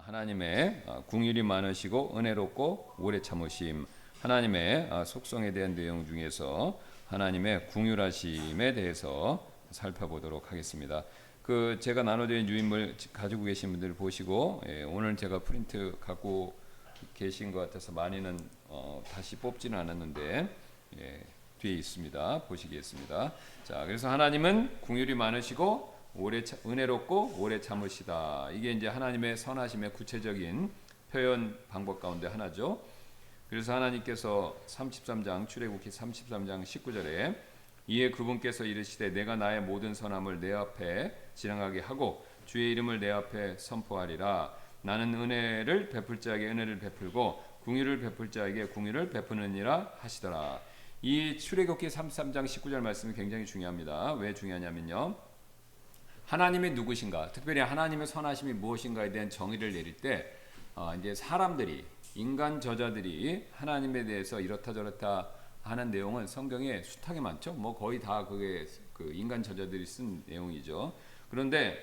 하나님의 긍휼이 많으시고 은혜롭고 오래 참으심, 하나님의 속성에 대한 내용 중에서 하나님의 긍휼하심에 대해서 살펴보도록 하겠습니다. 제가 나눠드린 유인물 가지고 계신 분들 보시고, 오늘 제가 프린트 갖고 계신 것 같아서 많이는 다시 뽑지는 않았는데 뒤에 있습니다. 보시겠습니다. 자, 그래서 하나님은 긍휼이 많으시고 은혜롭고 오래 참으시다. 이게 이제 하나님의 선하심의 구체적인 표현 방법 가운데 하나죠. 그래서 하나님께서 33장 출애굽기 33장 19절에 이에 그분께서 이르시되 내가 나의 모든 선함을 내 앞에 지나가게 하고 주의 이름을 내 앞에 선포하리라. 나는 은혜를 베풀 자에게 은혜를 베풀고 긍휼을 베풀 자에게 긍휼을 베푸느니라 하시더라. 이 출애굽기 33장 19절 말씀이 굉장히 중요합니다. 왜 중요하냐면요, 하나님이 누구신가, 특별히 하나님의 선하심이 무엇인가에 대한 정의를 내릴 때 이제 사람들이, 인간 저자들이 하나님에 대해서 이렇다 저렇다 하는 내용은 성경에 숱하게 많죠. 뭐 거의 다 그게 인간 저자들이 쓴 내용이죠. 그런데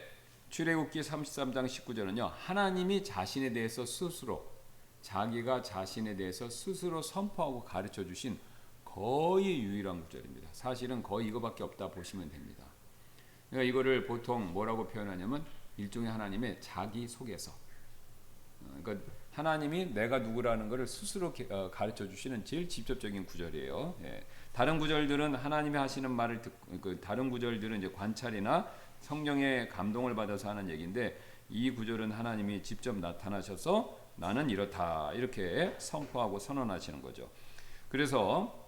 출애굽기 33장 19절은요, 하나님이 자신에 대해서 스스로, 자기가 자신에 대해서 스스로 선포하고 가르쳐 주신 거의 유일한 구절입니다. 사실은 거의 이거밖에 없다 보시면 됩니다. 그러니까 이거를 보통 뭐라고 표현하냐면 일종의 하나님의 자기소개서. 그러니까 하나님이 내가 누구라는 것을 스스로 가르쳐 주시는 제일 직접적인 구절이에요. 다른 구절들은 하나님이 하시는 말을 듣고, 다른 구절들은 이제 관찰이나 성령의 감동을 받아서 하는 얘기인데, 이 구절은 하나님이 직접 나타나셔서 나는 이렇다 이렇게 선포하고 선언하시는 거죠. 그래서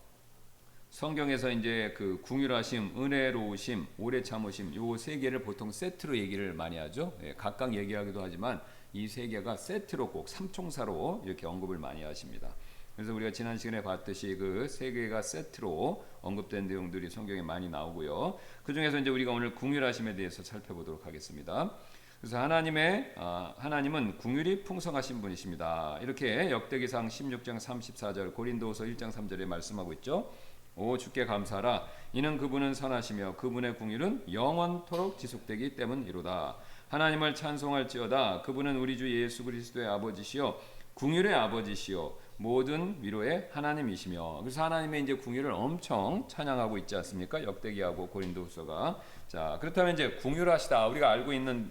성경에서 이제 긍휼하심, 은혜로우심, 오래 참으심, 요 세 개를 보통 세트로 얘기를 많이 하죠. 각각 얘기하기도 하지만 이 세 개가 세트로 꼭 삼총사로 이렇게 언급을 많이 하십니다. 그래서 우리가 지난 시간에 봤듯이 그 세 개가 세트로 언급된 내용들이 성경에 많이 나오고요. 그 중에서 이제 우리가 오늘 긍휼하심에 대해서 살펴보도록 하겠습니다. 그래서 하나님은 긍휼이 풍성하신 분이십니다. 이렇게 역대기상 16장 34절, 고린도후서 1장 3절에 말씀하고 있죠. 오 주께 감사하라. 이는 그분은 선하시며 그분의 긍휼은 영원토록 지속되기 때문이로다. 하나님을 찬송할지어다. 그분은 우리 주 예수 그리스도의 아버지시요 긍휼의 아버지시요 모든 위로의 하나님이시며. 그래서 하나님의 이제 긍휼을 엄청 찬양하고 있지 않습니까? 역대기하고 고린도후서가. 자, 그렇다면 이제 긍휼하시다, 우리가 알고 있는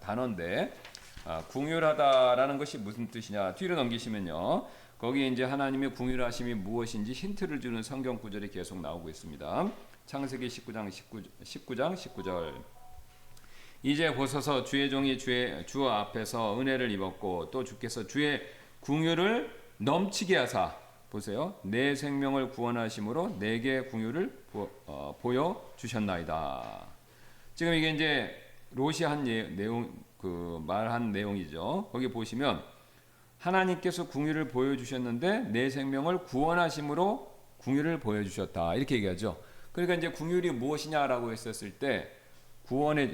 단어인데, 긍휼하다라는 것이 무슨 뜻이냐? 뒤로 넘기시면요, 거기에 이제 하나님의 긍휼하심이 무엇인지 힌트를 주는 성경 구절이 계속 나오고 있습니다. 창세기 19장 19절. 이제 보소서 주의 종이 주 앞에서 은혜를 입었고 또 주께서 주의 긍휼을 넘치게 하사, 보세요, 내 생명을 구원하심으로 내게 긍휼을 보여 주셨나이다. 지금 이게 이제 로시한 내용, 말한 내용이죠. 거기 보시면 하나님께서 긍휼을 보여주셨는데 내 생명을 구원하심으로 긍휼을 보여주셨다, 이렇게 얘기하죠. 그러니까 이제 긍휼이 무엇이냐라고 했었을 때,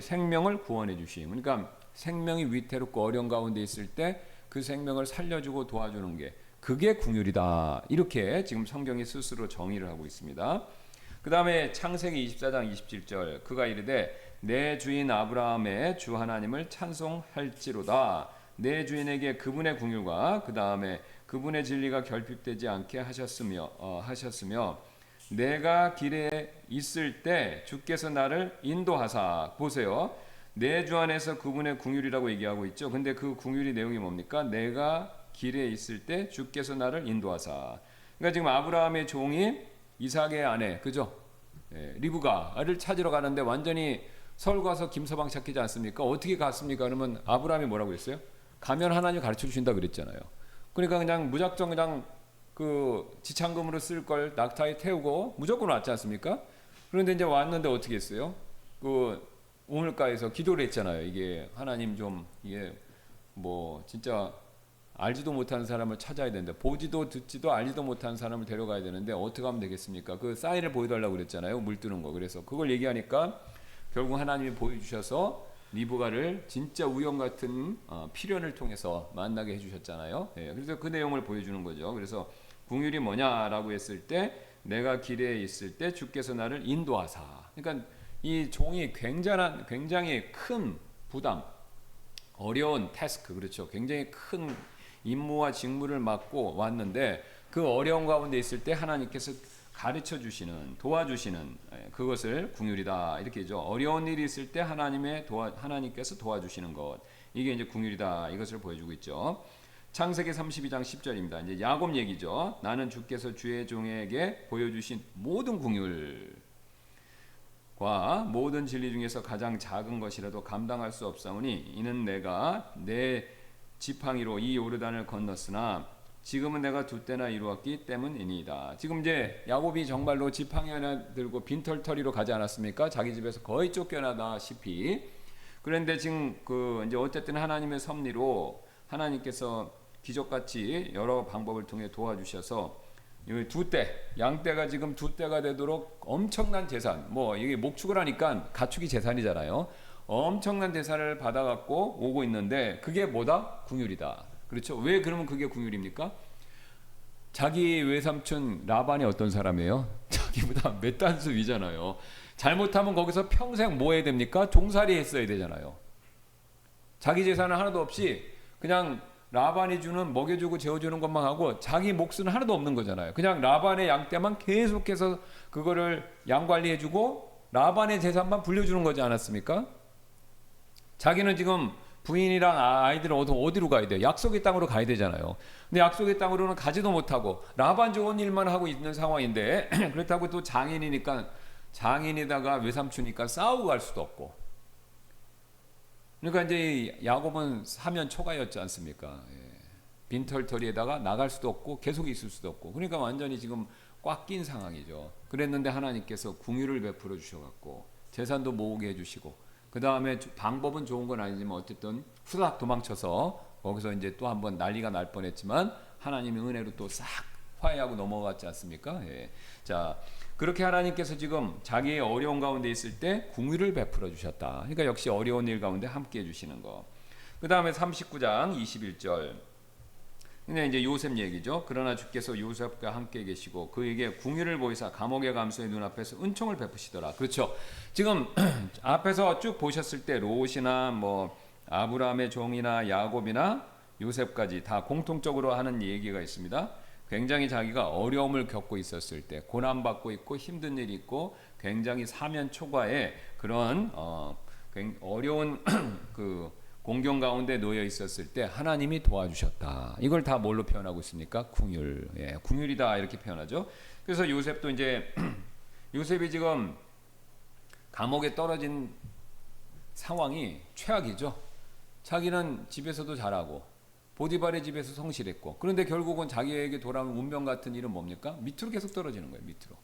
생명을 구원해 주심. 그러니까 생명이 위태롭고 어려운 가운데 있을 때 그 생명을 살려주고 도와주는 게, 그게 긍휼이다, 이렇게 지금 성경이 스스로 정의를 하고 있습니다. 그 다음에 창세기 24장 27절, 그가 이르되 내 주인 아브라함의 주 하나님을 찬송할지로다. 내 주인에게 그분의 긍휼과 그 다음에 그분의 진리가 결핍되지 않게 하셨으며 내가 길에 있을 때 주께서 나를 인도하사. 보세요, 내 주 안에서 그분의 긍휼이라고 얘기하고 있죠. 근데 그 긍휼의 내용이 뭡니까? 내가 길에 있을 때 주께서 나를 인도하사. 그러니까 지금 아브라함의 종이 이삭의 아내, 그죠? 리브가를 찾으러 가는데 완전히 서울 가서 김서방 찾기지 않습니까? 어떻게 갔습니까? 그러면 아브라함이 뭐라고 했어요? 가면 하나님 가르쳐 주신다 그랬잖아요. 그러니까 그냥 무작정 그냥 지참금으로 쓸 걸 낙타에 태우고 무조건 왔지 않습니까? 그런데 이제 왔는데 어떻게 했어요? 우물가에서 기도를 했잖아요. 이게 하나님 좀, 이게 뭐 진짜 알지도 못하는 사람을 찾아야 되는데, 보지도 듣지도 알지도 못하는 사람을 데려가야 되는데 어떻게 하면 되겠습니까? 그 사인을 보여달라고 그랬잖아요. 물 뜨는 거. 그래서 그걸 얘기하니까 결국 하나님이 보여주셔서 리브가를 진짜 우연 같은 필연을 통해서 만나게 해주셨잖아요. 그래서 그 내용을 보여주는 거죠. 그래서 긍휼이 뭐냐라고 했을 때, 내가 길에 있을 때 주께서 나를 인도하사. 그러니까 이 종이 굉장히 큰 부담, 어려운 태스크, 그렇죠. 굉장히 큰 임무와 직무를 맡고 왔는데 그 어려운 가운데 있을 때 하나님께서 가르쳐 주시는, 도와주시는, 그것을 궁율이다 이렇게죠. 어려운 일이 있을 때 하나님께서 도와주시는 것, 이게 이제 궁율이다 이것을 보여주고 있죠. 창세기 32장 10절입니다. 이제 야곱 얘기죠. 나는 주께서 주의 종에게 보여주신 모든 궁율과 모든 진리 중에서 가장 작은 것이라도 감당할 수 없사오니 이는 내가 내 지팡이로 이 요르단을 건넜으나 지금은 내가 두 때나 이루었기 때문이니이다. 지금 이제 야곱이 정말로 지팡이 하나 들고 빈털터리로 가지 않았습니까? 자기 집에서 거의 쫓겨나다시피. 그런데 지금 이제 어쨌든 하나님의 섭리로 하나님께서 기적같이 여러 방법을 통해 도와주셔서 두 때, 양떼가 지금 두 때가 되도록 엄청난 재산, 뭐 이게 목축을 하니까 가축이 재산이잖아요. 엄청난 재산을 받아갖고 오고 있는데 그게 뭐다? 궁율이다. 그렇죠? 왜 그러면 그게 궁율입니까? 자기 외삼촌 라반이 어떤 사람이에요? 자기보다 몇 단수 위잖아요. 잘못하면 거기서 평생 뭐 해야 됩니까? 종살이 했어야 되잖아요. 자기 재산은 하나도 없이 그냥 라반이 주는 먹여주고 재워주는 것만 하고 자기 몫은 하나도 없는 거잖아요. 그냥 라반의 양떼만 계속해서 그거를 양관리해주고 라반의 재산만 불려주는 거지 않았습니까? 자기는 지금 부인이랑 아이들은 어디로 가야 돼요? 약속의 땅으로 가야 되잖아요. 근데 약속의 땅으로는 가지도 못하고 라반 좋은 일만 하고 있는 상황인데 그렇다고 또 장인이다가 외삼촌이니까 싸우고 갈 수도 없고. 그러니까 이제 야곱은 사면 초가였지 않습니까? 빈털터리에다가 나갈 수도 없고 계속 있을 수도 없고. 그러니까 완전히 지금 꽉 낀 상황이죠. 그랬는데 하나님께서 궁유를 베풀어 주셔갖고 재산도 모으게 해주시고 그 다음에 방법은 좋은 건 아니지만 어쨌든 후다닥 도망쳐서 거기서 이제 또 한번 난리가 날 뻔했지만 하나님의 은혜로 또 싹 화해하고 넘어갔지 않습니까? 자, 그렇게 하나님께서 지금 자기의 어려운 가운데 있을 때 궁유를 베풀어 주셨다. 그러니까 역시 어려운 일 가운데 함께 해주시는 거. 그 다음에 39장 21절. 근데 이제 요셉 얘기죠. 그러나 주께서 요셉과 함께 계시고 그에게 궁유를 보이사 감옥의 감수의 눈앞에서 은총을 베푸시더라. 그렇죠. 지금 앞에서 쭉 보셨을 때 롯이나 뭐 아브라함의 종이나 야곱이나 요셉까지 다 공통적으로 하는 얘기가 있습니다. 굉장히 자기가 어려움을 겪고 있었을 때, 고난받고 있고 힘든 일이 있고 굉장히 사면 초과의 그런 어려운 그 공경 가운데 놓여 있었을 때 하나님이 도와주셨다. 이걸 다 뭘로 표현하고 있습니까? 궁율. 궁율이다 이렇게 표현하죠. 그래서 요셉도 이제 요셉이 지금 감옥에 떨어진 상황이 최악이죠. 자기는 집에서도 잘하고 보디발의 집에서 성실했고 그런데 결국은 자기에게 돌아온 운명 같은 일은 뭡니까? 밑으로 계속 떨어지는 거예요. 밑으로.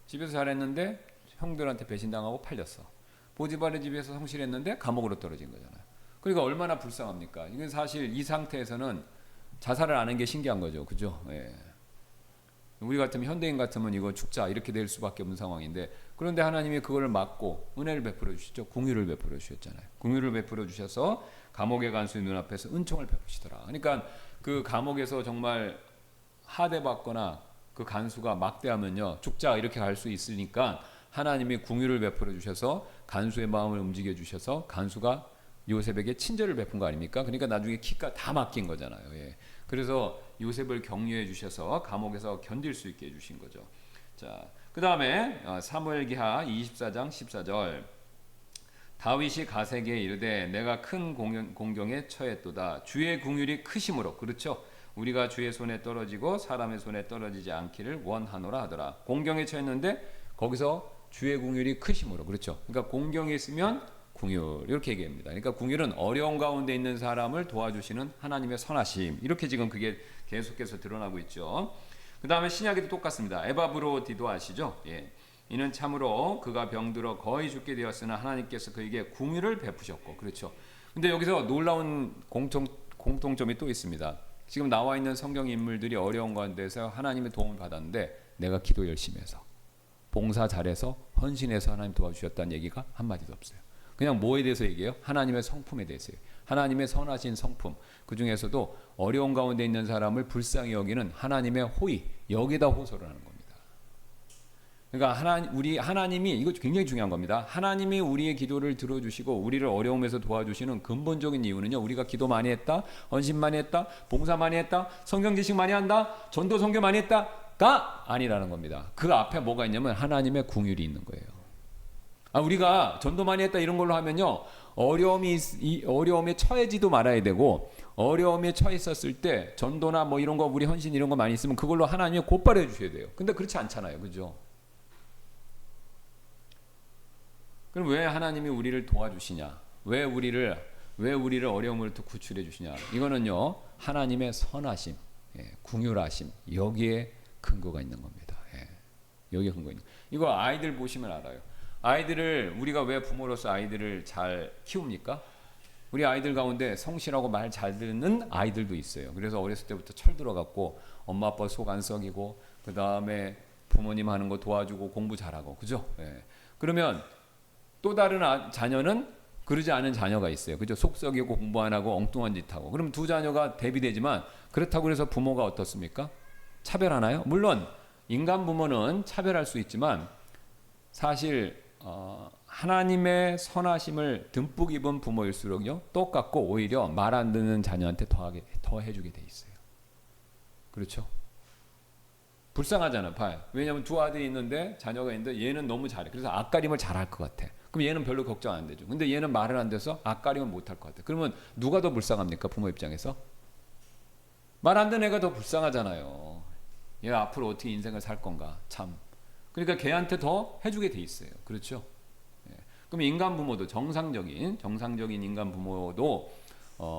집에서 잘했는데 형들한테 배신당하고 팔렸어. 보디발의 집에서 성실했는데 감옥으로 떨어진 거잖아요. 그러니까 얼마나 불쌍합니까? 이건 사실 이 상태에서는 자살을 안 한 게 신기한 거죠. 그죠? 우리 같으면 현대인 같으면 이거 죽자 이렇게 될 수밖에 없는 상황인데 그런데 하나님이 그걸 막고 은혜를 베풀어 주시죠. 궁유를 베풀어 주셨잖아요. 궁유를 베풀어 주셔서 감옥의 간수의 눈앞에서 은총을 베푸시더라. 그러니까 그 감옥에서 정말 하대받거나 그 간수가 막대하면요 죽자 이렇게 갈 수 있으니까 하나님이 궁유를 베풀어 주셔서 간수의 마음을 움직여 주셔서 간수가 요셉에게 친절을 베푼 거 아닙니까? 그러니까 나중에 키가 다 맡긴 거잖아요. 그래서 요셉을 격려해 주셔서 감옥에서 견딜 수 있게 해주신 거죠. 자, 그 다음에 사무엘기하 24장 14절. 다윗이 가세에게 이르되 내가 큰 공경에 처했도다. 주의 궁율이 크심으로. 그렇죠. 우리가 주의 손에 떨어지고 사람의 손에 떨어지지 않기를 원하노라 하더라. 공경에 처했는데 거기서 주의 궁율이 크심으로. 그렇죠. 그러니까 공경에 있으면 궁율 이렇게 얘기합니다. 그러니까 궁율은 어려운 가운데 있는 사람을 도와주시는 하나님의 선하심 이렇게 지금 그게 계속해서 드러나고 있죠. 그 다음에 신약에도 똑같습니다. 에바브로디도 아시죠? 이는 참으로 그가 병들어 거의 죽게 되었으나 하나님께서 그에게 궁유를 베푸셨고 그렇죠. 근데 여기서 놀라운 공통점이 또 있습니다. 지금 나와 있는 성경 인물들이 어려운 가운데서 하나님의 도움을 받았는데 내가 기도 열심히 해서 봉사 잘해서 헌신해서 하나님 도와주셨다는 얘기가 한마디도 없어요. 그냥 뭐에 대해서 얘기해요? 하나님의 성품에 대해서요. 하나님의 선하신 성품. 그 중에서도 어려운 가운데 있는 사람을 불쌍히 여기는 하나님의 호의. 여기다 호소를 하는 겁니다. 그러니까 하나님이 이거 굉장히 중요한 겁니다. 하나님이 우리의 기도를 들어주시고 우리를 어려움에서 도와주시는 근본적인 이유는요. 우리가 기도 많이 했다, 헌신 많이 했다, 봉사 많이 했다, 성경 지식 많이 한다, 전도 선교 많이 했다가 아니라는 겁니다. 그 앞에 뭐가 있냐면 하나님의 긍휼이 있는 거예요. 우리가 전도 많이 했다 이런 걸로 하면요. 어려움에 처해지도 말아야 되고 어려움에 처했었을 때 전도나 뭐 이런 거 우리 헌신 이런 거 많이 있으면 그걸로 하나님이 곧바로 해주셔야 돼요. 근데 그렇지 않잖아요. 그죠? 그럼 왜 하나님이 우리를 도와주시냐? 왜 우리를 어려움으로부터 구출해 주시냐? 이거는요. 하나님의 선하심, 긍휼하심 여기에 근거가 있는 겁니다. 여기에 근거 있는. 이거 아이들 보시면 알아요. 아이들을 우리가 왜 부모로서 아이들을 잘 키웁니까? 우리 아이들 가운데 성실하고 말 잘 듣는 아이들도 있어요. 그래서 어렸을 때부터 철 들어갔고 엄마 아빠 속 안 썩이고 그 다음에 부모님 하는 거 도와주고 공부 잘하고 그죠? 그러면 또 다른 자녀는 그러지 않은 자녀가 있어요. 그죠? 속 썩이고 공부 안 하고 엉뚱한 짓 하고. 그럼 두 자녀가 대비되지만 그렇다고 해서 부모가 어떻습니까? 차별하나요? 물론 인간 부모는 차별할 수 있지만 사실 하나님의 선하심을 듬뿍 입은 부모일수록요 똑같고 오히려 말 안 듣는 자녀한테 더 해주게 돼 있어요. 그렇죠? 불쌍하잖아. 봐요. 왜냐하면 두 아들이 있는데 자녀가 있는데 얘는 너무 잘해. 그래서 앞가림을 잘할 것 같아. 그럼 얘는 별로 걱정 안 되죠. 근데 얘는 말을 안 돼서 앞가림을 못할 것 같아. 그러면 누가 더 불쌍합니까? 부모 입장에서? 말 안 듣는 애가 더 불쌍하잖아요. 얘 앞으로 어떻게 인생을 살 건가 참. 그러니까 걔한테 더 해주게 돼 있어요. 그렇죠? 그럼 인간 부모도 정상적인 인간 부모도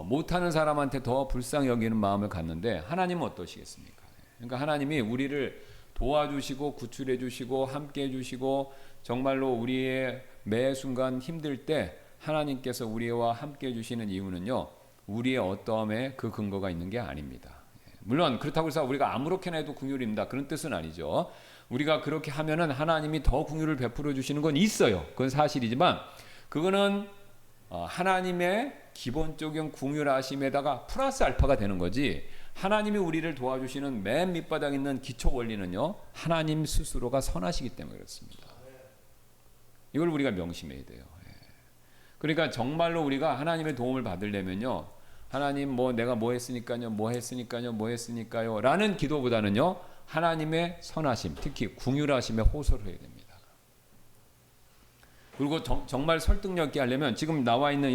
못하는 사람한테 더 불쌍히 여기는 마음을 갖는데 하나님은 어떠시겠습니까? 그러니까 하나님이 우리를 도와주시고 구출해 주시고 함께 해 주시고 정말로 우리의 매 순간 힘들 때 하나님께서 우리와 함께 해 주시는 이유는요. 우리의 어떠함에 그 근거가 있는 게 아닙니다. 물론 그렇다고 해서 우리가 아무렇게나 해도 긍휼입니다. 그런 뜻은 아니죠. 우리가 그렇게 하면은 하나님이 더 긍휼을 베풀어 주시는 건 있어요. 그건 사실이지만 그거는 하나님의 기본적인 긍휼하심에다가 플러스 알파가 되는 거지. 하나님이 우리를 도와주시는 맨 밑바닥에 있는 기초 원리는요. 하나님 스스로가 선하시기 때문에 그렇습니다. 이걸 우리가 명심해야 돼요. 그러니까 정말로 우리가 하나님의 도움을 받으려면요. 하나님 뭐 내가 뭐 했으니까요 라는 기도보다는요. 하나님의 선하심, 특히 긍휼하심에 호소를 해야 됩니다. 그리고 정말 설득력 있게 하려면 지금 나와 있는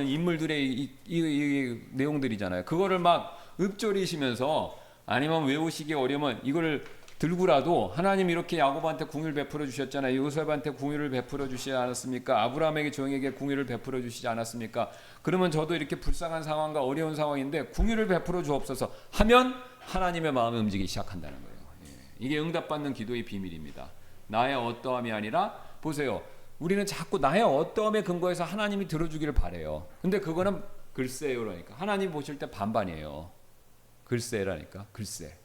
인물들의 이 내용들이잖아요. 그거를 막 읊조리시면서 아니면 외우시기 어려우면 이거를 들고라도 하나님 이렇게 야곱한테 긍휼을 베풀어 주셨잖아요. 요셉한테 긍휼을 베풀어 주시지 않았습니까? 아브라함에게 종에게 긍휼을 베풀어 주시지 않았습니까? 그러면 저도 이렇게 불쌍한 상황과 어려운 상황인데 긍휼을 베풀어 주옵소서 하면 하나님의 마음이 움직이기 시작한다는 거예요. 이게 응답받는 기도의 비밀입니다. 나의 어떠함이 아니라 보세요. 우리는 자꾸 나의 어떠함에 근거해서 하나님이 들어주기를 바래요. 근데 그거는 글쎄요라니까. 하나님 보실 때 반반이에요. 글쎄라니까. 글쎄.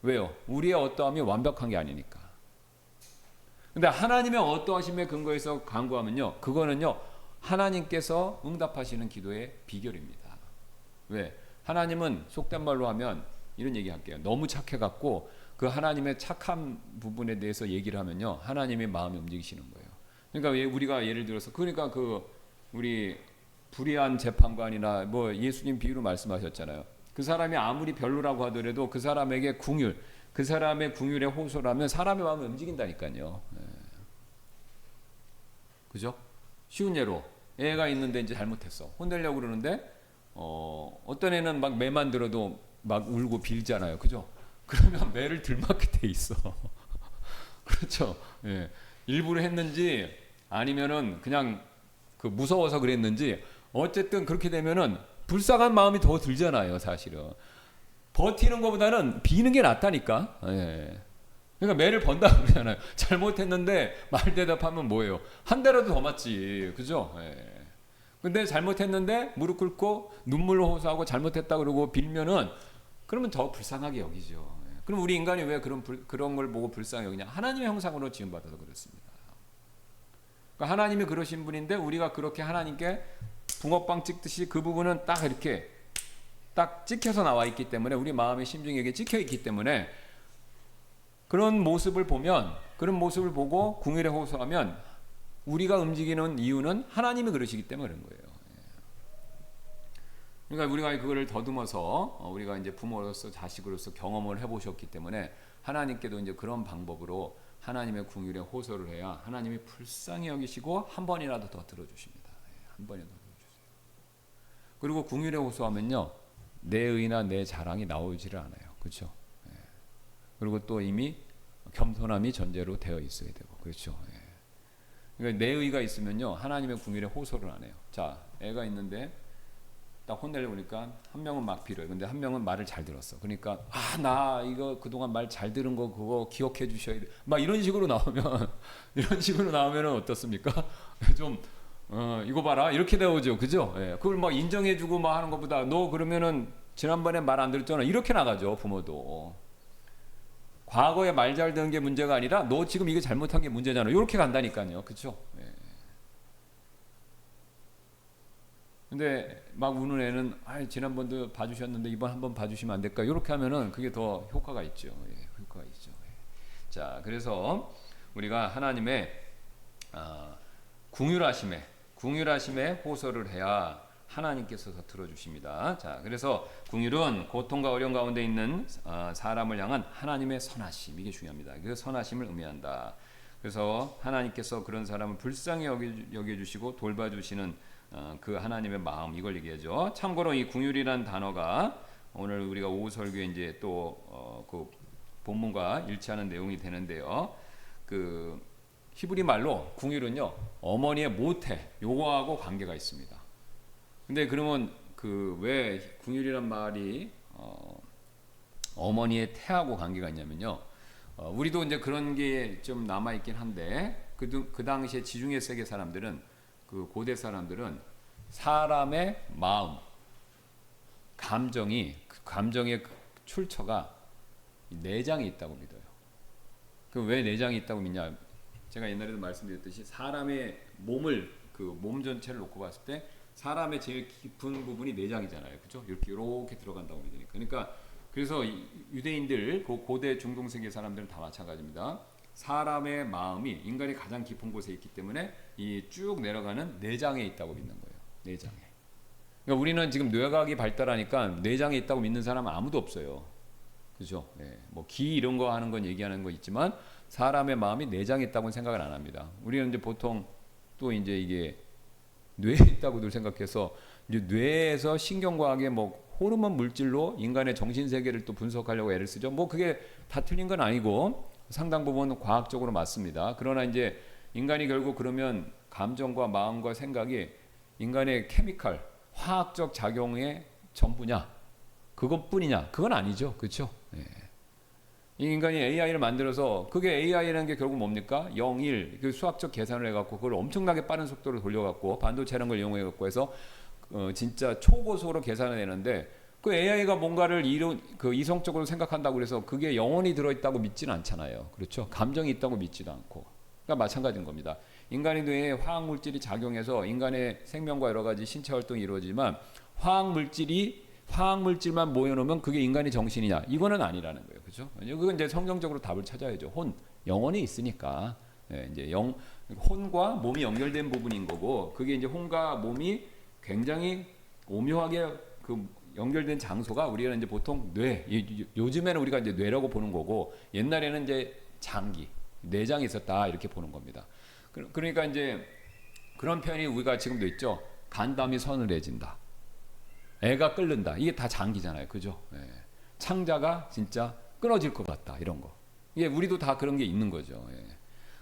왜요? 우리의 어떠함이 완벽한 게 아니니까. 근데 하나님의 어떠하심에 근거해서 간구하면요. 그거는요. 하나님께서 응답하시는 기도의 비결입니다. 왜? 하나님은 속된 말로 하면 이런 얘기 할게요. 너무 착해갖고 그 하나님의 착한 부분에 대해서 얘기를 하면요. 하나님의 마음이 움직이시는 거예요. 그러니까 우리가 예를 들어서 그러니까 우리 불의한 재판관이나 뭐 예수님 비유로 말씀하셨잖아요. 그 사람이 아무리 별로라고 하더라도 그 사람에게 긍휼, 그 사람의 긍휼에 호소라면 사람의 마음이 움직인다니까요. 그죠? 쉬운 예로 애가 있는데 이제 잘못했어. 혼내려고 그러는데 어떤 애는 막 매만 들어도 막 울고 빌잖아요. 그죠? 그러면 매를 들맞게 돼 있어. 그렇죠? 예. 일부러 했는지 아니면은 그냥 무서워서 그랬는지 어쨌든 그렇게 되면은 불쌍한 마음이 더 들잖아요, 사실은. 버티는 것보다는 비는 게 낫다니까. 예. 그러니까 매를 번다 그러잖아요. 잘못했는데 말 대답하면 뭐예요? 한 대라도 더 맞지, 그죠? 예. 근데 잘못했는데 무릎 꿇고 눈물로 호소하고 잘못했다 그러고 빌면은 그러면 더 불쌍하게 여기죠. 예. 그럼 우리 인간이 왜 그런 걸 보고 불쌍히 여기냐? 하나님의 형상으로 지음받아서 그렇습니다. 그러니까 하나님이 그러신 분인데 우리가 그렇게 하나님께 붕어빵 찍듯이 그 부분은 딱 이렇게 딱 찍혀서 나와 있기 때문에 우리 마음의 심중에게 찍혀 있기 때문에 그런 모습을 보면 그런 모습을 보고 궁율에 호소하면 우리가 움직이는 이유는 하나님이 그러시기 때문에 그런 거예요. 그러니까 우리가 그거를 더듬어서 우리가 이제 부모로서 자식으로서 경험을 해보셨기 때문에 하나님께도 이제 그런 방법으로 하나님의 궁율에 호소를 해야 하나님이 불쌍히 여기시고 한 번이라도 더 들어주십니다. 한 번이라도 들어주세요. 그리고 궁율에 호소하면요, 내 의나 내 자랑이 나오지를 않아요. 그렇죠? 그리고 또 이미 겸손함이 전제로 되어 있어야 되고, 그렇죠? 그러니까 내 의가 있으면요, 하나님의 궁율에 호소를 안 해요. 자, 애가 있는데 딱 혼내려고 하니까 한 명은 막 빌어요. 근데 한 명은 말을 잘 들었어. 그러니까 나 이거 그동안 말 잘 들은 거 그거 기억해 주셔야 돼. 막 이런 식으로 나오면 이런 식으로 나오면은 어떻습니까? 좀 이거 봐라 이렇게 나오죠, 그죠? 그걸 막 인정해주고 막 하는 것보다 너 그러면은 지난번에 말 안 들었잖아 이렇게 나가죠, 부모도. 과거에 말 잘 듣는 게 문제가 아니라 너 지금 이게 잘못한 게 문제잖아. 이렇게 간다니까요, 그렇죠? 근데 막 우는 애는 지난번도 봐주셨는데 이번 한번 봐주시면 안 될까? 이렇게 하면은 그게 더 효과가 있죠. 효과가 있죠. 자, 그래서 우리가 하나님의 궁휼하심에 호소를 해야 하나님께서 더 들어주십니다. 자, 그래서 궁휼은 고통과 어려움 가운데 있는 사람을 향한 하나님의 선하심, 이게 중요합니다. 그 선하심을 의미한다. 그래서 하나님께서 그런 사람을 불쌍히 여겨주시고 돌봐주시는 그 하나님의 마음, 이걸 얘기하죠. 참고로 이 궁휼이란 단어가 오늘 우리가 오후 설교에 이제 또 그 본문과 일치하는 내용이 되는데요. 그 히브리 말로 궁휼은요, 어머니의 모태, 요거하고 관계가 있습니다. 근데 그러면 그 왜 궁휼이란 말이 어머니의 태하고 관계가 있냐면요. 우리도 이제 그런 게 좀 남아 있긴 한데 그 당시에 지중해 세계 사람들은, 그 고대 사람들은 사람의 마음, 감정의 출처가 내장에 있다고 믿어요. 그 왜 내장이 있다고 믿냐? 제가 옛날에도 말씀드렸듯이 사람의 몸을, 그 몸 전체를 놓고 봤을 때 사람의 제일 깊은 부분이 내장이잖아요, 그렇죠? 이렇게 들어간다고 믿으니까. 그러니까 그래서 유대인들, 그 고대 중동 세계 사람들은 다 마찬가지입니다. 사람의 마음이 인간의 가장 깊은 곳에 있기 때문에 이 쭉 내려가는 내장에 있다고 믿는 거예요. 내장에. 그러니까 우리는 지금 뇌각이 발달하니까 내장에 있다고 믿는 사람은 아무도 없어요. 그죠? 뭐 기 이런 거 하는 건 얘기하는 거 있지만 사람의 마음이 내장에 있다고는 생각을 안 합니다. 우리는 이제 보통 또 이제 이게 뇌에 있다고들 생각해서 이제 뇌에서 신경과학의 뭐 호르몬 물질로 인간의 정신 세계를 또 분석하려고 애를 쓰죠. 뭐 그게 다 틀린 건 아니고 상당 부분 과학적으로 맞습니다. 그러나 이제 인간이 결국 그러면 감정과 마음과 생각이 인간의 케미칼, 화학적 작용의 전부냐? 그것뿐이냐? 그건 아니죠. 그렇죠? 이 인간이 AI를 만들어서, 그게 AI라는 게 결국 뭡니까? 0, 1, 그 수학적 계산을 해갖고 그걸 엄청나게 빠른 속도로 돌려갖고 반도체라는 걸 이용해갖고 해서 진짜 초고속으로 계산을 내는데, 그 AI가 뭔가를 이성적으로 생각한다고 그래서 그게 영혼이 들어있다고 믿지는 않잖아요. 그렇죠? 감정이 있다고 믿지도 않고. 그러니까 마찬가지인 겁니다. 인간의 뇌에 화학물질이 작용해서 인간의 생명과 여러 가지 신체 활동이 이루어지지만 화학물질만 모여놓으면 그게 인간의 정신이냐? 이거는 아니라는 거예요. 그렇죠? 그건 이제 성경적으로 답을 찾아야죠. 영혼이 있으니까. 이제 혼과 몸이 연결된 부분인 거고, 그게 이제 혼과 몸이 굉장히 오묘하게 그 연결된 장소가 우리가 이제 보통 뇌, 요즘에는 우리가 이제 뇌라고 보는 거고, 옛날에는 이제 장기, 내장이 있었다 이렇게 보는 겁니다. 그러니까 이제 그런 표현이 우리가 지금도 있죠. 간담이 서늘해진다. 애가 끓는다. 이게 다 장기잖아요. 그죠? 창자가 진짜 끊어질 것 같다. 이런 거. 이게 우리도 다 그런 게 있는 거죠.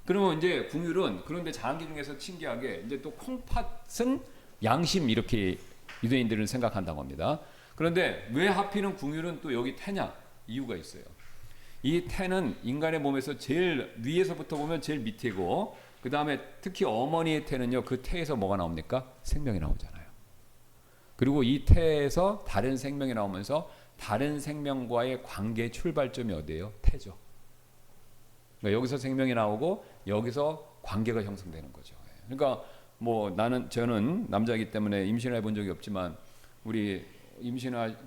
그러면 이제 궁율은, 그런데 장기 중에서 신기하게 이제 또 콩팥은 양심, 이렇게 유대인들은 생각한다고 합니다. 그런데 왜 하필은 궁율은 또 여기 태냐? 이유가 있어요. 이 태는 인간의 몸에서 제일 위에서부터 보면 제일 밑이고, 그 다음에 특히 어머니의 태는요, 그 태에서 뭐가 나옵니까? 생명이 나오잖아요. 그리고 이 태에서 다른 생명이 나오면서 다른 생명과의 관계의 출발점이 어디예요? 태죠. 그러니까 여기서 생명이 나오고 여기서 관계가 형성되는 거죠. 그러니까 뭐 저는 남자이기 때문에 임신을 해본 적이 없지만 우리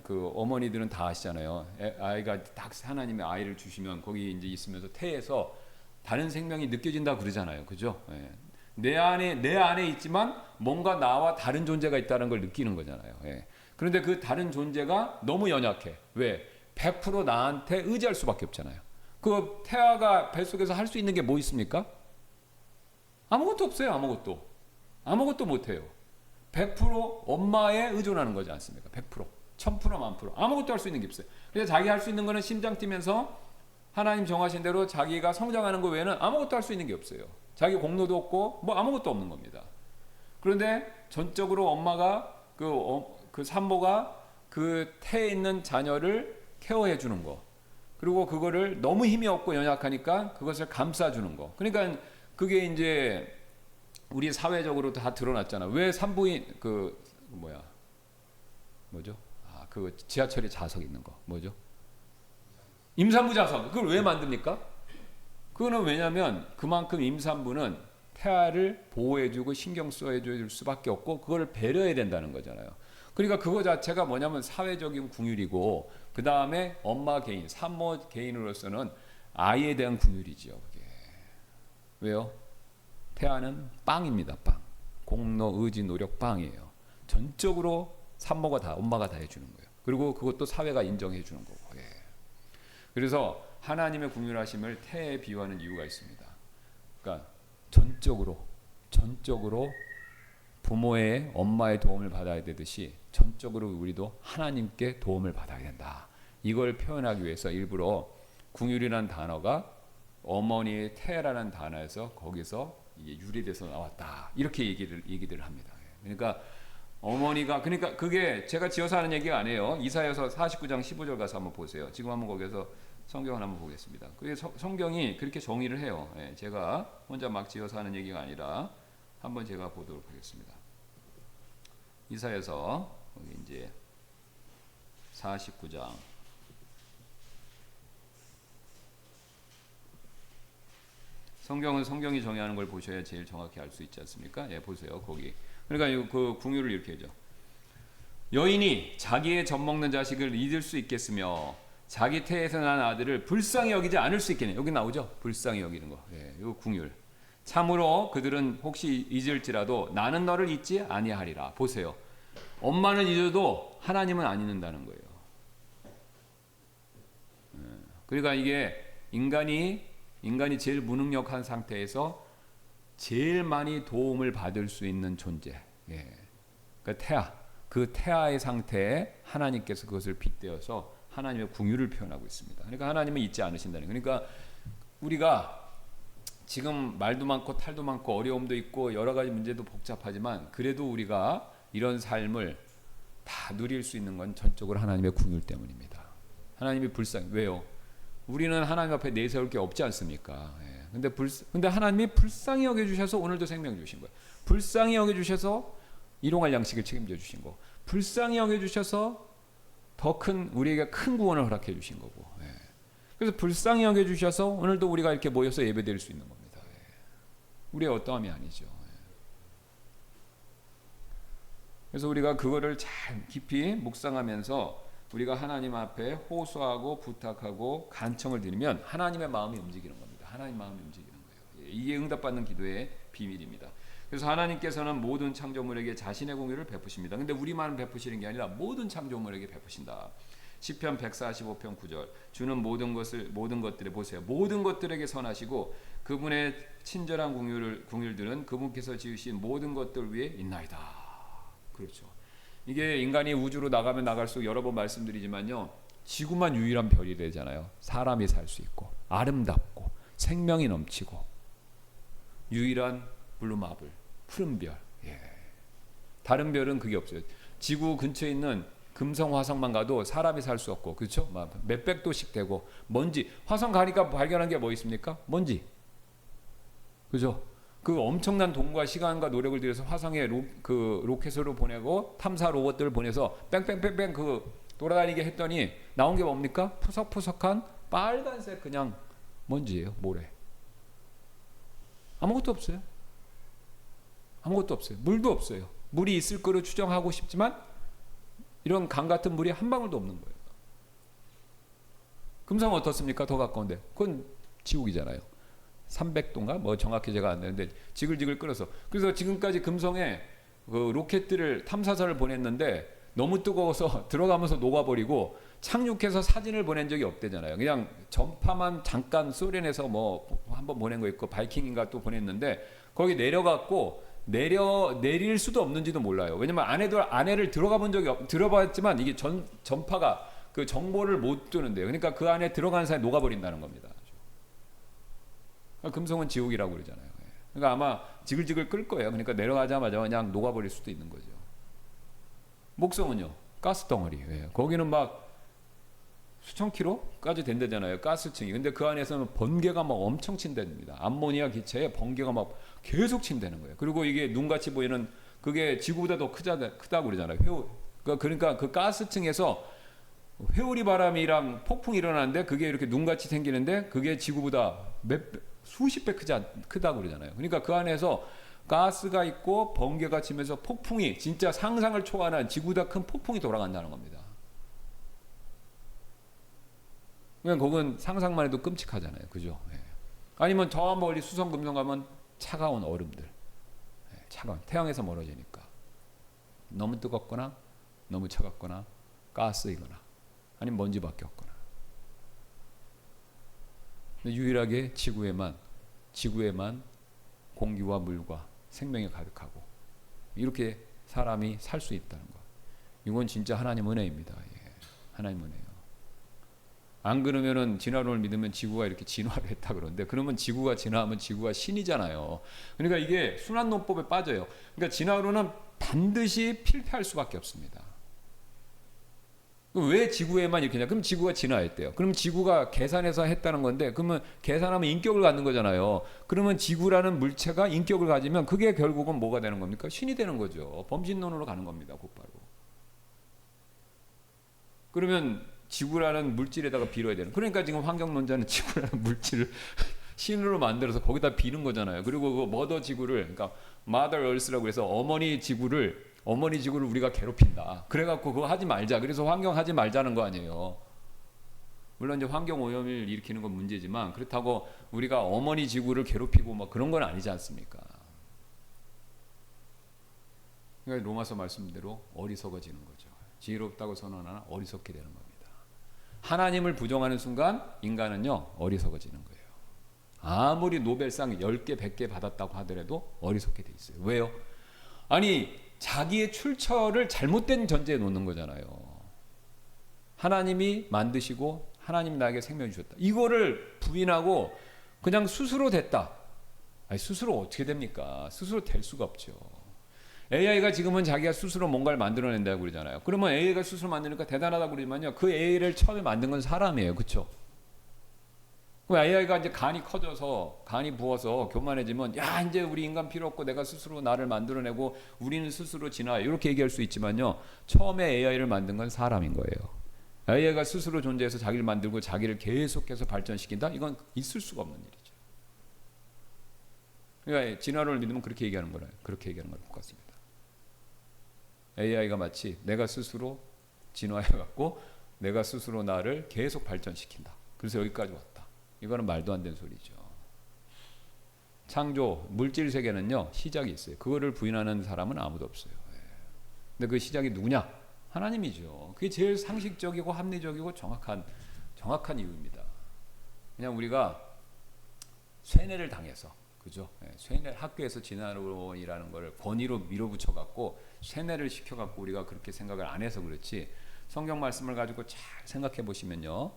그 어머니들은 다 아시잖아요. 아이가 딱 하나님의 아이를 주시면 거기 이제 있으면서 태에서 다른 생명이 느껴진다 그러잖아요. 그죠? 예. 내 안에 있지만 뭔가 나와 다른 존재가 있다는 걸 느끼는 거잖아요. 예. 그런데 그 다른 존재가 너무 연약해. 왜? 100% 나한테 의지할 수밖에 없잖아요. 그 태아가 뱃속에서 할 수 있는 게 뭐 있습니까? 아무것도 없어요. 아무것도 못해요. 100% 엄마에 의존하는 거지 않습니까? 100%, 1000%, 1000%. 아무것도 할 수 있는 게 없어요. 그래서 자기 할 수 있는 거는 심장 뛰면서 하나님 정하신 대로 자기가 성장하는 거 외에는 아무것도 할 수 있는 게 없어요. 자기 공로도 없고 뭐 아무것도 없는 겁니다. 그런데 전적으로 엄마가 그 산모가 그 태에 있는 자녀를 케어해 주는 거. 그리고 그거를 너무 힘이 없고 연약하니까 그것을 감싸 주는 거. 그러니까 그게 이제 우리 사회적으로 다 드러났잖아. 왜 산부인 뭐죠? 그 지하철에 좌석 있는 거 뭐죠? 임산부 좌석. 그걸 왜 만듭니까? 그거는 왜냐하면 그만큼 임산부는 태아를 보호해주고 신경 써줄 수밖에 없고 그걸 배려해야 된다는 거잖아요. 그러니까 그거 자체가 뭐냐면 사회적인 궁율이고 그 다음에 엄마 개인, 산모 개인으로서는 아이에 대한 궁율이지요. 그게. 왜요? 태아는 빵입니다. 빵. 공로, 의지, 노력 빵이에요. 전적으로 산모가 다, 엄마가 다 해주는 거예요. 그리고 그것도 사회가 인정해 주는 거고. 예. 그래서 하나님의 궁율하심을 태에 비유하는 이유가 있습니다. 그러니까 전적으로 부모의 엄마의 도움을 받아야 되듯이 전적으로 우리도 하나님께 도움을 받아야 된다. 이걸 표현하기 위해서 일부러 궁율이라는 단어가 어머니의 태라는 단어에서 거기서 이게 유래돼서 나왔다. 이렇게 얘기들을 합니다. 그러니까 어머니가 그러니까 그게 제가 지어서 하는 얘기가 아니에요. 이사야서 49장 15절 가서 한번 보세요. 지금 한번 거기서 성경을 한번 보겠습니다. 그게 성경이 그렇게 정의를 해요. 예, 제가 혼자 막 지어서 하는 얘기가 아니라 한번 제가 보도록 하겠습니다. 이사야서 여기 이제 49장 성경은 성경이 정의하는 걸 보셔야 제일 정확히 알 수 있지 않습니까? 예, 보세요. 거기. 그러니까 그 궁유를 이렇게 하죠. 여인이 자기의 젖먹는 자식을 잊을 수 있겠으며 자기 태에서 난 아들을 불쌍히 여기지 않을 수 있겠네. 여기 나오죠. 불쌍히 여기는 거. 예, 이거 궁율. 참으로 그들은 혹시 잊을지라도 나는 너를 잊지 아니하리라. 보세요. 엄마는 잊어도 하나님은 안 잊는다는 거예요. 그러니까 이게 인간이 제일 무능력한 상태에서 제일 많이 도움을 받을 수 있는 존재. 예. 그러니까 태아. 그 태아의 상태에 하나님께서 그것을 빗대어서 하나님의 궁유를 표현하고 있습니다. 그러니까 하나님은 잊지 않으신다는 거예요. 그러니까 우리가 지금 말도 많고 탈도 많고 어려움도 있고 여러 가지 문제도 복잡하지만 그래도 우리가 이런 삶을 다 누릴 수 있는 건 전적으로 하나님의 궁유 때문입니다. 하나님이 불쌍히 왜요? 우리는 하나님 앞에 내세울 게 없지 않습니까? 예. 근데 하나님이 불쌍히 여겨주셔서 오늘도 생명 주신 거예요. 불쌍히 여겨주셔서 일용할 양식을 책임져 주신 거. 불쌍히 여겨주셔서 더 큰 우리에게 큰 구원을 허락해 주신 거고. 예. 그래서 불쌍히 여겨주셔서 오늘도 우리가 이렇게 모여서 예배드릴 수 있는 겁니다. 예. 우리의 어떠함이 아니죠. 예. 그래서 우리가 그거를 잘 깊이 묵상하면서 우리가 하나님 앞에 호소하고 부탁하고 간청을 드리면 하나님의 마음이 움직이는 겁니다. 하나님 마음이 움직이는 거예요. 이게 응답받는 기도의 비밀입니다. 그래서 하나님께서는 모든 창조물에게 자신의 공유를 베푸십니다. 근데 우리만 베푸시는 게 아니라 모든 창조물에게 베푸신다. 시편 145편 9절. 주는 모든 것들에 보세요. 모든 것들에게 선하시고 그분의 친절한 공율들은 그분께서 지으신 모든 것들 위에 있나이다. 그렇죠. 이게 인간이 우주로 나가면 나갈수록 여러 번 말씀드리지만요. 지구만 유일한 별이 되잖아요. 사람이 살 수 있고 아름답고 생명이 넘치고 유일한 블루마블, 푸른 별. 예. 다른 별은 그게 없어요. 지구 근처에 있는 금성 화성만 가도 사람이 살 수 없고 그렇죠? 몇백 도씩 되고 먼지. 화성 가니까 발견한 게 뭐 있습니까? 먼지. 그죠? 그 엄청난 돈과 시간과 노력을 들여서 화성에 로켓으로 보내고 탐사 로봇들을 보내서 뺑뺑뺑뺑 돌아다니게 했더니 나온 게 뭡니까? 푸석푸석한 빨간색 그냥 먼지예요. 모래. 아무것도 없어요. 아무것도 없어요. 물도 없어요. 물이 있을 거로 추정하고 싶지만 이런 강 같은 물이 한 방울도 없는 거예요. 금성은 어떻습니까? 더 가까운데. 그건 지옥이잖아요. 300도인가 뭐 정확히 제가 안 되는데 지글지글 끓어서, 그래서 지금까지 금성에 그 로켓들을 탐사선을 보냈는데 너무 뜨거워서 들어가면서 녹아버리고 착륙해서 사진을 보낸 적이 없대잖아요. 그냥 전파만 잠깐 소련에서 뭐 한번 보낸 거 있고 바이킹인가 또 보냈는데 거기 내려갔고 내릴 수도 없는지도 몰라요. 왜냐면 안에를 들어가 본 적이 들어봤지만 이게 전파가 그 정보를 못 주는데요. 그러니까 그 안에 들어가는 사이에 녹아버린다는 겁니다. 금성은 지옥이라고 그러잖아요. 그러니까 아마 지글지글 끓 거예요. 그러니까 내려가자마자 그냥 녹아버릴 수도 있는 거죠. 목성은요, 가스덩어리. 거기는 막 수천 킬로까지 된다잖아요, 가스층이. 근데 그 안에서는 번개가 막 엄청 친다입니다. 암모니아 기체에 번개가 막 계속 친다는 거예요. 그리고 이게 눈같이 보이는 그게 지구보다 더 크다고 그러잖아요. 그러니까 그 가스층에서 회오리 바람이랑 폭풍이 일어나는데 그게 이렇게 눈같이 생기는데 그게 지구보다 수십 배 크다고 그러잖아요. 그러니까 그 안에서 가스가 있고 번개가 치면서 폭풍이 진짜 상상을 초월한 지구보다 큰 폭풍이 돌아간다는 겁니다. 그냥 그건 상상만 해도 끔찍하잖아요. 그죠? 아니면 저 멀리 수성금성 가면 차가운 얼음들. 차가운 태양에서 멀어지니까 너무 뜨겁거나 너무 차갑거나 가스이거나 아니면 먼지밖에 없거나. 근데 유일하게 지구에만 공기와 물과 생명이 가득하고 이렇게 사람이 살 수 있다는 것. 이건 진짜 하나님 은혜입니다. 하나님 은혜요. 안 그러면은 진화론을 믿으면 지구가 이렇게 진화를 했다 그러는데, 그러면 지구가 진화하면 지구가 신이잖아요. 그러니까 이게 순환론법에 빠져요. 그러니까 진화론은 반드시 필패할 수밖에 없습니다. 왜 지구에만 이렇게 냐? 그럼 지구가 진화했대요. 그럼 지구가 계산해서 했다는 건데, 그러면 계산하면 인격을 갖는 거잖아요. 그러면 지구라는 물체가 인격을 가지면 그게 결국은 뭐가 되는 겁니까? 신이 되는 거죠. 범신론으로 가는 겁니다. 곧바로. 그러면 지구라는 물질에다가 빌어야 되는. 그러니까 지금 환경론자는 지구라는 물질을 신으로 만들어서 거기다 비는 거잖아요. 그리고 그 머더 지구를, 그러니까 Mother Earth라고 해서 어머니 지구를 우리가 괴롭힌다. 그래갖고 그거 하지 말자. 그래서 환경 하지 말자는 거 아니에요. 물론 이제 환경 오염을 일으키는 건 문제지만 그렇다고 우리가 어머니 지구를 괴롭히고 뭐 그런 건 아니지 않습니까? 그러니까 로마서 말씀대로 어리석어지는 거죠. 지혜롭다고 선언하나 어리석게 되는 겁니다. 하나님을 부정하는 순간 인간은요 어리석어지는 거예요. 아무리 노벨상 10개 100개 받았다고 하더라도 어리석게 돼 있어요. 왜요? 아니 자기의 출처를 잘못된 전제에 놓는 거잖아요. 하나님이 만드시고 하나님이 나에게 생명 주셨다. 이거를 부인하고 그냥 스스로 됐다. 아니 스스로 어떻게 됩니까? 스스로 될 수가 없죠. AI가 지금은 자기가 스스로 뭔가를 만들어낸다고 그러잖아요. 그러면 AI가 스스로 만드니까 대단하다고 그러지만요. 그 AI를 처음에 만든 건 사람이에요. 그렇죠? AI가 이제 간이 커져서 간이 부어서 교만해지면 야 이제 우리 인간 필요 없고 내가 스스로 나를 만들어내고 우리는 스스로 진화해 이렇게 얘기할 수 있지만요. 처음에 AI를 만든 건 사람인 거예요. AI가 스스로 존재해서 자기를 만들고 자기를 계속해서 발전시킨다? 이건 있을 수가 없는 일이죠. 그러니까 진화론을 믿으면 그렇게 얘기하는 거예요. 그렇게 얘기하는 거랑 똑같습니다. AI가 마치 내가 스스로 진화해갖고 내가 스스로 나를 계속 발전시킨다. 그래서 여기까지 왔다. 이거는 말도 안 되는 소리죠. 창조, 물질 세계는요 시작이 있어요. 그거를 부인하는 사람은 아무도 없어요. 근데 그 시작이 누구냐? 하나님이죠. 그게 제일 상식적이고 합리적이고 정확한 이유입니다. 그냥 우리가 쇠뇌를 당해서, 그죠? 쇠뇌, 학교에서 진화론이라는 걸 권위로 밀어붙여 갖고 쇠뇌를 시켜 갖고 우리가 그렇게 생각을 안 해서 그렇지, 성경 말씀을 가지고 잘 생각해 보시면요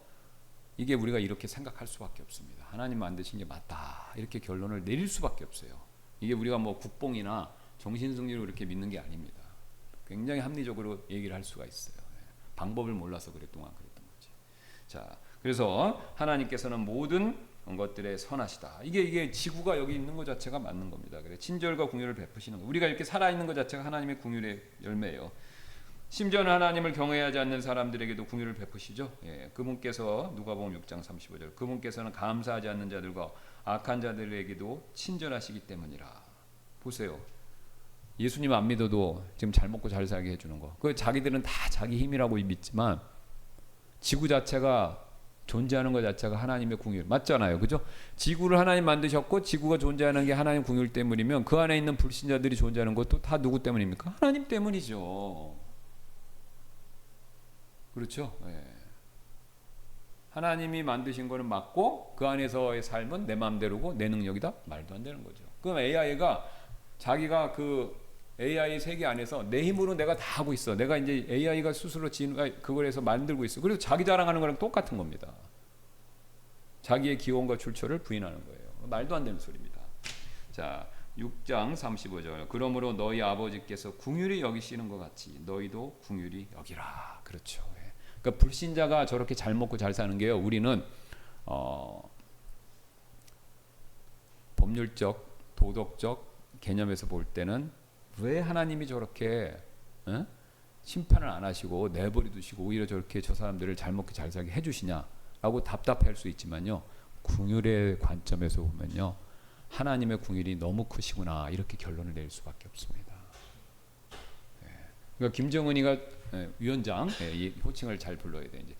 이게 우리가 이렇게 생각할 수밖에 없습니다. 하나님 만드신 게 맞다 이렇게 결론을 내릴 수밖에 없어요. 이게 우리가 뭐 국뽕이나 정신승리로 이렇게 믿는 게 아닙니다. 굉장히 합리적으로 얘기를 할 수가 있어요. 방법을 몰라서 그랬던 거지. 자, 그래서 하나님께서는 모든 것들에 선하시다. 이게 지구가 여기 있는 것 자체가 맞는 겁니다. 그래 친절과 궁유를 베푸시는 거. 우리가 이렇게 살아 있는 것 자체가 하나님의 궁유의 열매예요. 심지어는 하나님을 경외하지 않는 사람들에게도 궁유를 베푸시죠. 그분께서 누가복음 6장 35절 그분께서는 감사하지 않는 자들과 악한 자들에게도 친절하시기 때문이라. 보세요. 예수님 안 믿어도 지금 잘 먹고 잘 살게 해주는 거. 그 자기들은 다 자기 힘이라고 믿지만 지구 자체가 존재하는 것 자체가 하나님의 궁유 맞잖아요, 그죠? 지구를 하나님 만드셨고 지구가 존재하는 게 하나님 궁유 때문이면 그 안에 있는 불신자들이 존재하는 것도 다 누구 때문입니까? 하나님 때문이죠. 그렇죠? 예. 하나님이 만드신 거는 맞고 그 안에서의 삶은 내 마음대로고 내 능력이다? 말도 안 되는 거죠. 그럼 AI가 자기가 그 AI 세계 안에서 내 힘으로 내가 다 하고 있어. 내가 이제 AI가 스스로 그걸 해서 만들고 있어. 그래서 자기 자랑하는 거랑 똑같은 겁니다. 자기의 기원과 출처를 부인하는 거예요. 말도 안 되는 소리입니다. 자, 6장 35절. 그러므로 너희 아버지께서 궁휼히 여기시는 것 같이 너희도 궁휼히 여기라. 그렇죠. 예. 그러니까 불신자가 저렇게 잘 먹고 잘 사는 게요. 우리는 법률적, 도덕적 개념에서 볼 때는 왜 하나님이 저렇게 심판을 안 하시고 내버려 두시고 오히려 저렇게 저 사람들을 잘 먹고 잘 살게 해주시냐라고 답답할 수 있지만요. 궁휼의 관점에서 보면요. 하나님의 궁휼이 너무 크시구나 이렇게 결론을 낼 수밖에 없습니다. 그러니까 김정은이가 위원장 이 호칭을 잘 불러야 돼. 이제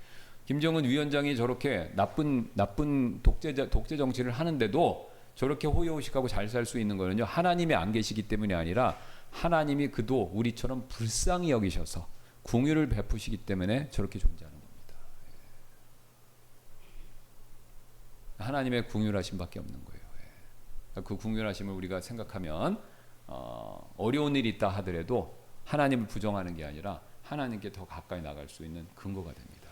김정은 위원장이 저렇게 나쁜 독재 정치를 하는데도 저렇게 호의호식하고 잘 살 수 있는 거는요. 하나님이 안 계시기 때문이 아니라 하나님이 그도 우리처럼 불쌍히 여기셔서 궁유를 베푸시기 때문에 저렇게 존재하는 겁니다. 하나님의 궁유하심밖에 없는 거예요. 그 궁유하심을 우리가 생각하면 어려운 일이 있다 하더라도 하나님을 부정하는 게 아니라 하나님께 더 가까이 나갈 수 있는 근거가 됩니다.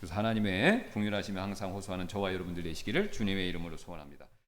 그래서 하나님의 궁유하심에 항상 호소하는 저와 여러분들 되시기를 주님의 이름으로 소원합니다.